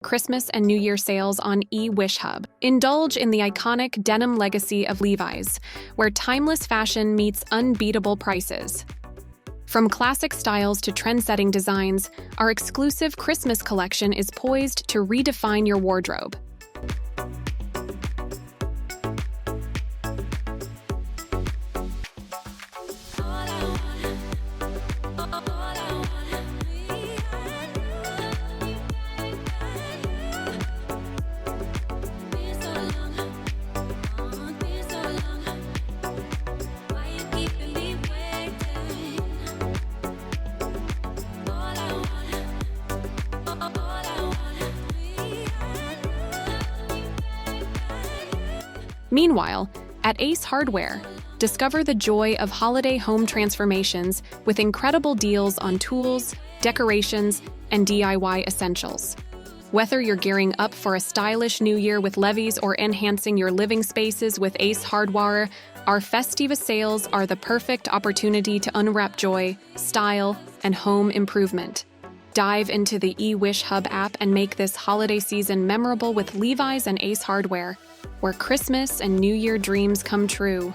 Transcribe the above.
Christmas and New Year sales on eWishHub. Indulge in the iconic denim legacy of Levi's, where timeless fashion meets unbeatable prices. From classic styles to trendsetting designs, our exclusive Christmas collection is poised to redefine your wardrobe. Meanwhile, at Ace Hardware, discover the joy of holiday home transformations with incredible deals on tools, decorations, and DIY essentials. Whether you're gearing up for a stylish new year with Levi's or enhancing your living spaces with Ace Hardware, our festive sales are the perfect opportunity to unwrap joy, style, and home improvement. Dive into the eWishHub app and make this holiday season memorable with Levi's and Ace Hardware, where Christmas and New Year dreams come true.